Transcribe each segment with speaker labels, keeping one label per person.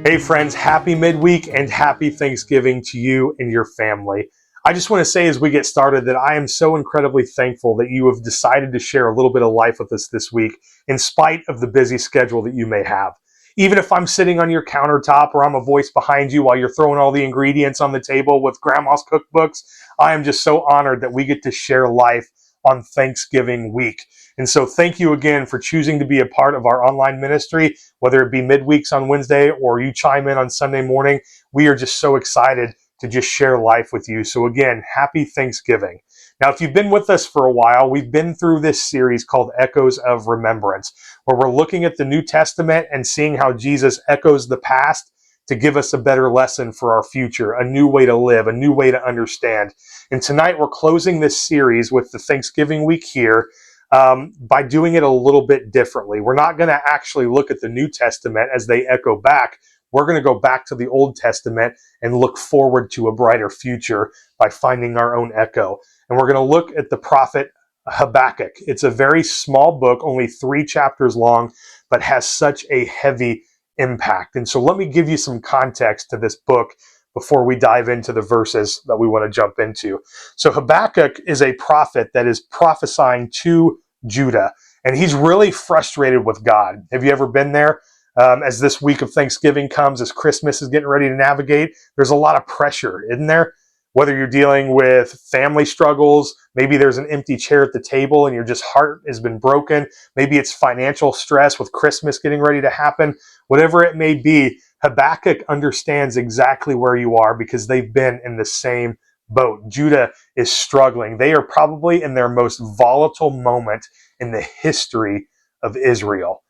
Speaker 1: Hey friends, happy midweek and happy Thanksgiving to you and your family. I just want to say as we get started that I am so incredibly thankful that you have decided to share a little bit of life with us this week in spite of the busy schedule that you may have. Even if I'm sitting on your countertop or I'm a voice behind you while you're throwing all the ingredients on the table with grandma's cookbooks, I am just so honored that we get to share life on Thanksgiving week. And so thank you again for choosing to be a part of our online ministry, whether it be midweeks on Wednesday or you chime in on Sunday morning. We are just so excited to just share life with you. So again, happy Thanksgiving. Now, if you've been with us for a while, we've been through this series called Echoes of Remembrance, where we're looking at the New Testament and seeing how Jesus echoes the past to give us a better lesson for our future, a new way to live, a new way to understand. And tonight we're closing this series with the Thanksgiving week here by doing it a little bit differently. We're not going to actually look at the New Testament as they echo back. We're going to go back to the Old Testament and look forward to a brighter future by finding our own echo. And we're going to look at the prophet Habakkuk. It's a very small book, only 3 chapters long, but has such a heavy impact. And so let me give you some context to this book before we dive into the verses that we want to jump into. So Habakkuk is a prophet that is prophesying to Judah, and he's really frustrated with God. Have you ever been there? As this week of Thanksgiving comes, as Christmas is getting ready to navigate, there's a lot of pressure, isn't there? Whether you're dealing with family struggles, maybe there's an empty chair at the table and your just heart has been broken. Maybe it's financial stress with Christmas getting ready to happen. Whatever it may be, Habakkuk understands exactly where you are because they've been in the same boat. Judah is struggling. They are probably in their most volatile moment in the history of Israel.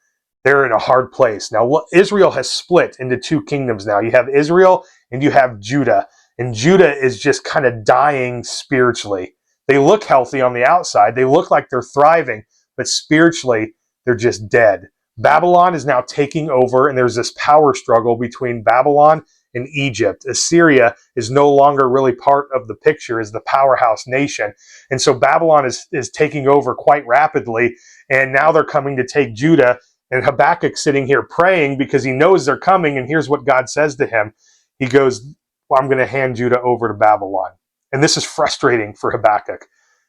Speaker 1: They're in a hard place. Now, Israel has split into 2 kingdoms now. You have Israel and you have Judah. And Judah is just kind of dying spiritually. They look healthy on the outside. They look like they're thriving, but spiritually, they're just dead. Babylon is now taking over, and there's this power struggle between Babylon and Egypt. Assyria is no longer really part of the picture as the powerhouse nation. And so Babylon is taking over quite rapidly, and now they're coming to take Judah. And Habakkuk sitting here praying because he knows they're coming, and here's what God says to him. He goes, well, I'm going to hand Judah over to Babylon. And this is frustrating for Habakkuk.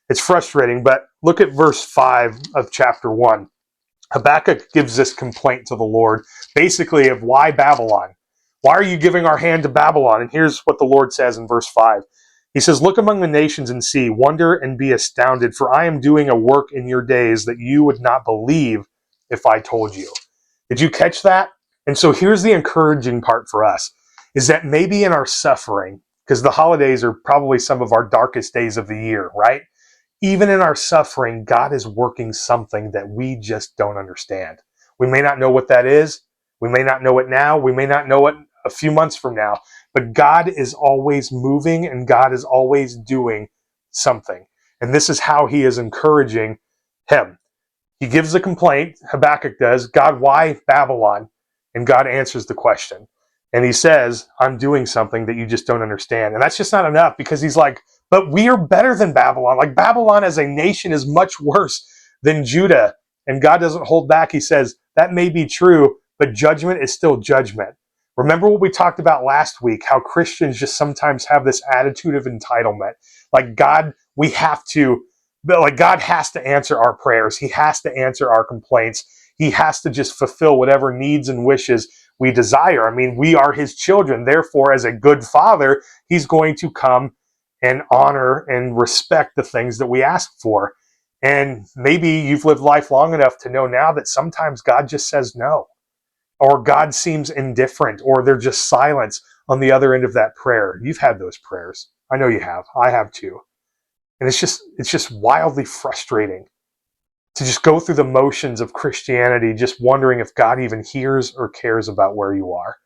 Speaker 1: It's frustrating, but look at verse 5 of chapter 1. Habakkuk gives this complaint to the Lord, basically of why Babylon? Why are you giving our hand to Babylon? And here's what the Lord says in verse 5. He says, look among the nations and see, wonder and be astounded, for I am doing a work in your days that you would not believe if I told you. Did you catch that? And so here's the encouraging part for us, is that maybe in our suffering, because the holidays are probably some of our darkest days of the year, right? Even in our suffering, God is working something that we just don't understand. We may not know what that is. We may not know it now. We may not know it a few months from now. But God is always moving and God is always doing something. And this is how he is encouraging him. He gives a complaint, Habakkuk does, God, why Babylon? And God answers the question. And he says, I'm doing something that you just don't understand. And that's just not enough because he's like, but we are better than Babylon. Like Babylon as a nation is much worse than Judah. And God doesn't hold back. He says, that may be true, but judgment is still judgment. Remember what we talked about last week, how Christians just sometimes have this attitude of entitlement. Like God, God has to answer our prayers. He has to answer our complaints. He has to just fulfill whatever needs and wishes we desire. I mean, we are his children. Therefore, as a good father, he's going to come and honor and respect the things that we ask for. And maybe you've lived life long enough to know now that sometimes God just says no, or God seems indifferent, or there's just silence on the other end of that prayer. You've had those prayers. I know you have. I have too. And it's just wildly frustrating to just go through the motions of Christianity, just wondering if God even hears or cares about where you are.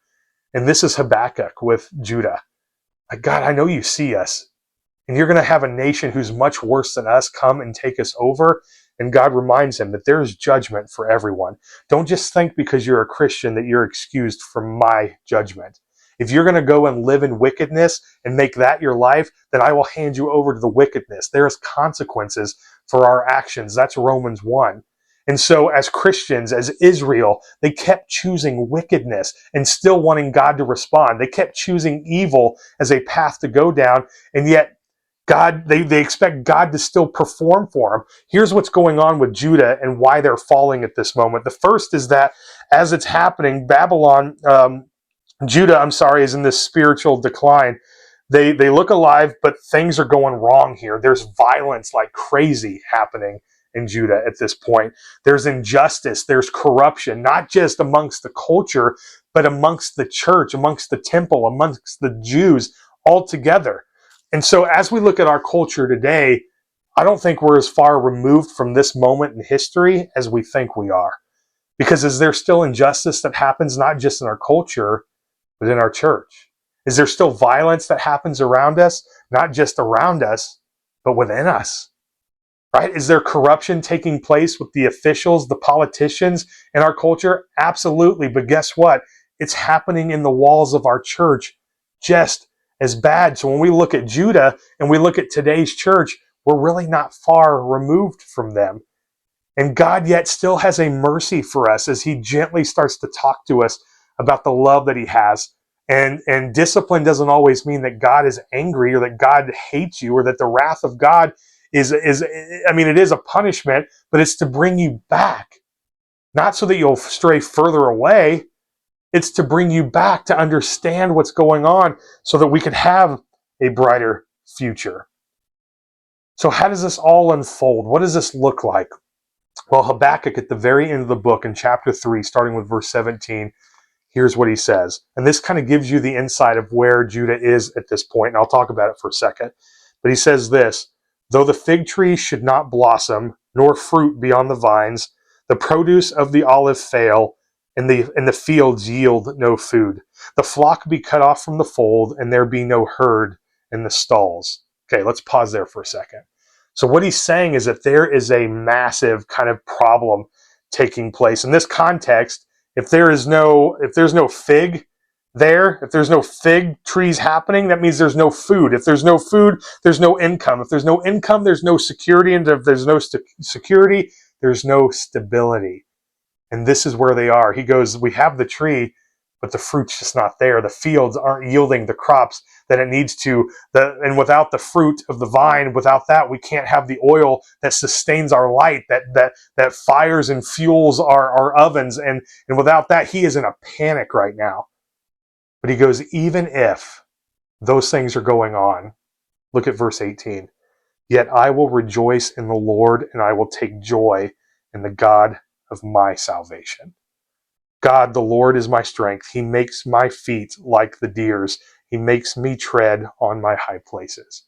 Speaker 1: And this is Habakkuk with Judah. Like, God, I know you see us. And you're going to have a nation who's much worse than us come and take us over. And God reminds him that there is judgment for everyone. Don't just think because you're a Christian that you're excused from my judgment. If you're going to go and live in wickedness and make that your life, then I will hand you over to the wickedness. There's consequences for our actions. That's Romans 1. And so as Christians, as Israel, they kept choosing wickedness and still wanting God to respond. They kept choosing evil as a path to go down, and yet they expect God to still perform for them. Here's what's going on with Judah and why they're falling at this moment. The first is that as it's happening, Judah, is in this spiritual decline. They look alive, but things are going wrong here. There's violence like crazy happening in Judah at this point. There's injustice, there's corruption, not just amongst the culture, but amongst the church, amongst the temple, amongst the Jews altogether. And so as we look at our culture today, I don't think we're as far removed from this moment in history as we think we are. Because is there still injustice that happens not just in our culture, but in our church? Is there still violence that happens around us, not just around us, but within us? Right? Is there corruption taking place with the officials, the politicians in our culture? Absolutely. But guess what? It's happening in the walls of our church just as bad. So when we look at Judah and we look at today's church, we're really not far removed from them. And God yet still has a mercy for us as he gently starts to talk to us about the love that he has. And discipline doesn't always mean that God is angry or that God hates you or that the wrath of God it is a punishment, but it's to bring you back. Not so that you'll stray further away. It's to bring you back to understand what's going on so that we could have a brighter future. So how does this all unfold? What does this look like? Well, Habakkuk at the very end of the book in chapter 3, starting with verse 17, here's what he says. And this kind of gives you the insight of where Judah is at this point, and I'll talk about it for a second. But he says this: though the fig tree should not blossom, nor fruit be on the vines, the produce of the olive fail, and the fields yield no food. The flock be cut off from the fold, and there be no herd in the stalls. Okay, let's pause there for a second. So what he's saying is that there is a massive kind of problem taking place. In this context, if there's no fig there, if there's no fig trees happening, that means there's no food. If there's no food, there's no income. If there's no income, there's no security. And if there's no security, there's no stability. And this is where they are. He goes, we have the tree, but the fruit's just not there. The fields aren't yielding the crops that it needs to. And without the fruit of the vine, without that, we can't have the oil that sustains our light, that fires and fuels our ovens. And without that, he is in a panic right now. But he goes, even if those things are going on, look at verse 18. Yet I will rejoice in the Lord, and I will take joy in the God of my salvation. God, the Lord, is my strength. He makes my feet like the deer's. He makes me tread on my high places.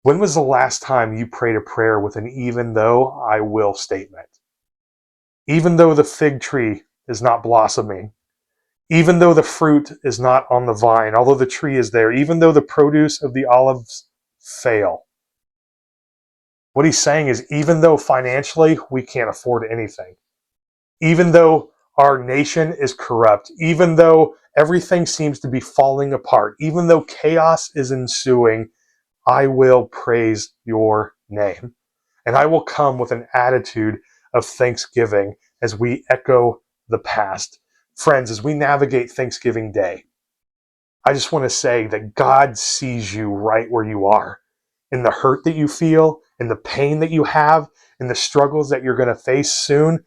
Speaker 1: When was the last time you prayed a prayer with an even though I will statement? Even though the fig tree is not blossoming, even though the fruit is not on the vine, although the tree is there, even though the produce of the olives fail. What he's saying is, even though financially we can't afford anything, even though our nation is corrupt, even though everything seems to be falling apart, even though chaos is ensuing, I will praise your name. And I will come with an attitude of thanksgiving as we echo the past. Friends, as we navigate Thanksgiving Day, I just want to say that God sees you right where you are, in the hurt that you feel, in the pain that you have, in the struggles that you're going to face soon.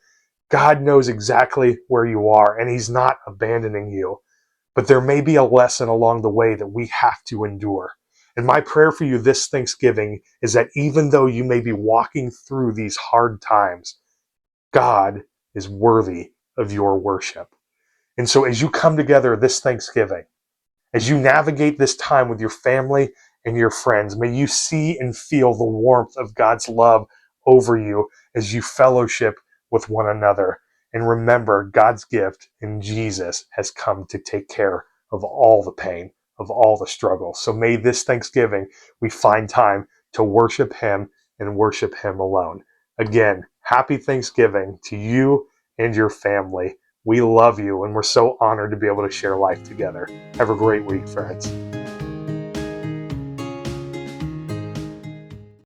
Speaker 1: God knows exactly where you are, and he's not abandoning you. But there may be a lesson along the way that we have to endure. And my prayer for you this Thanksgiving is that even though you may be walking through these hard times, God is worthy of your worship. And so as you come together this Thanksgiving, as you navigate this time with your family and your friends, may you see and feel the warmth of God's love over you as you fellowship with one another. And remember, God's gift in Jesus has come to take care of all the pain, of all the struggle. So may this Thanksgiving we find time to worship him and worship him alone. Again, happy Thanksgiving to you and your family. We love you, and we're so honored to be able to share life together. Have a great week, friends.